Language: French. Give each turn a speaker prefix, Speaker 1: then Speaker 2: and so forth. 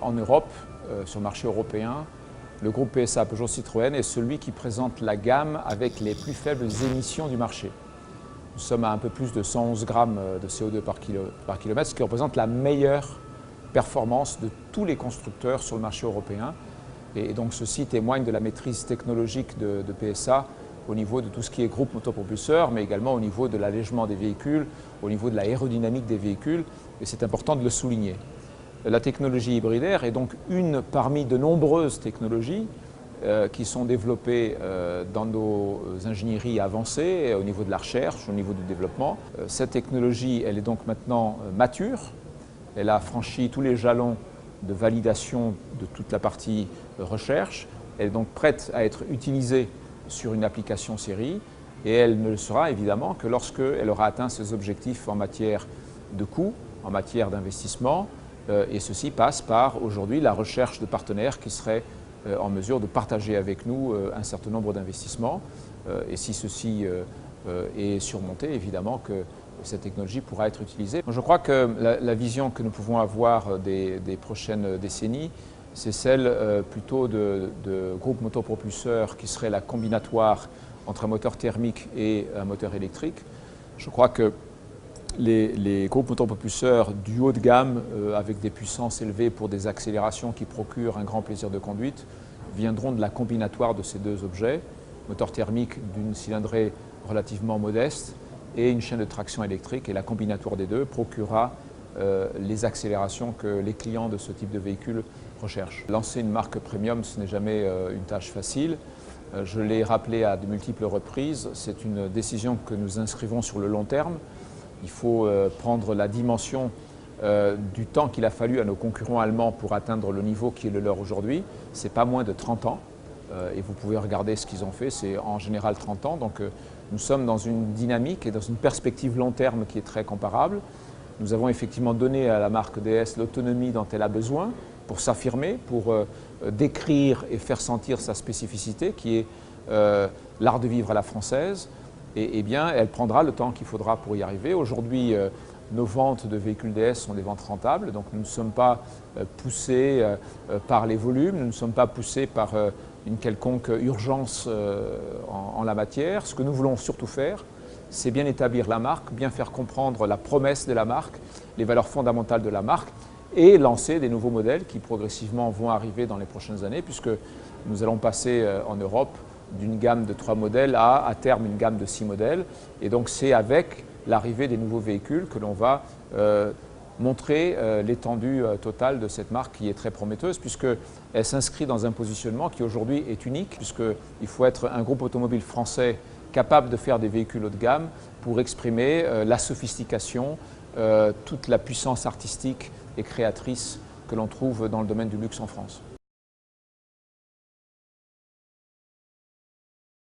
Speaker 1: En Europe, sur le marché européen, le groupe PSA Peugeot Citroën est celui qui présente la gamme avec les plus faibles émissions du marché. Nous sommes à un peu plus de 111 grammes de CO2 par kilomètre, ce qui représente la meilleure performance de tous les constructeurs sur le marché européen. Et donc ceci témoigne de la maîtrise technologique de PSA au niveau de tout ce qui est groupe motopropulseur, mais également au niveau de l'allègement des véhicules, au niveau de l'aérodynamique des véhicules, et c'est important de le souligner. La technologie hybridaire est donc une parmi de nombreuses technologies qui sont développées dans nos ingénieries avancées, au niveau de la recherche, au niveau du développement. Cette technologie, elle est donc maintenant mature. Elle a franchi tous les jalons de validation de toute la partie recherche. Elle est donc prête à être utilisée sur une application série et elle ne le sera évidemment que lorsqu'elle aura atteint ses objectifs en matière de coût, en matière d'investissement. Et ceci passe par aujourd'hui la recherche de partenaires qui seraient en mesure de partager avec nous un certain nombre d'investissements. Et si ceci est surmonté, évidemment que cette technologie pourra être utilisée. Je crois que la vision que nous pouvons avoir des prochaines décennies, c'est celle plutôt de groupes motopropulseurs qui serait la combinatoire entre un moteur thermique et un moteur électrique. Je crois que les groupes motopropulseurs du haut de gamme, avec des puissances élevées pour des accélérations qui procurent un grand plaisir de conduite, viendront de la combinatoire de ces deux objets, moteur thermique d'une cylindrée relativement modeste et une chaîne de traction électrique, et la combinatoire des deux procurera les accélérations que les clients de ce type de véhicule recherchent. Lancer une marque premium, ce n'est jamais une tâche facile. Je l'ai rappelé à de multiples reprises, c'est une décision que nous inscrivons sur le long terme. Il faut prendre la dimension du temps qu'il a fallu à nos concurrents allemands pour atteindre le niveau qui est le leur aujourd'hui. Ce n'est pas moins de 30 ans. Et vous pouvez regarder ce qu'ils ont fait, c'est en général 30 ans. Donc nous sommes dans une dynamique et dans une perspective long terme qui est très comparable. Nous avons effectivement donné à la marque DS l'autonomie dont elle a besoin pour s'affirmer, pour décrire et faire sentir sa spécificité qui est l'art de vivre à la française. Et bien, elle prendra le temps qu'il faudra pour y arriver. Aujourd'hui, nos ventes de véhicules DS sont des ventes rentables, donc nous ne sommes pas poussés par les volumes, nous ne sommes pas poussés par une quelconque urgence en la matière. Ce que nous voulons surtout faire, c'est bien établir la marque, bien faire comprendre la promesse de la marque, les valeurs fondamentales de la marque et lancer des nouveaux modèles qui progressivement vont arriver dans les prochaines années, puisque nous allons passer en Europe d'une gamme de 3 modèles à terme une gamme de 6 modèles. Et donc c'est avec l'arrivée des nouveaux véhicules que l'on va montrer l'étendue totale de cette marque qui est très prometteuse, puisqu'elle s'inscrit dans un positionnement qui aujourd'hui est unique, puisqu'il faut être un groupe automobile français capable de faire des véhicules haut de gamme pour exprimer la sophistication, toute la puissance artistique et créatrice que l'on trouve dans le domaine du luxe en France.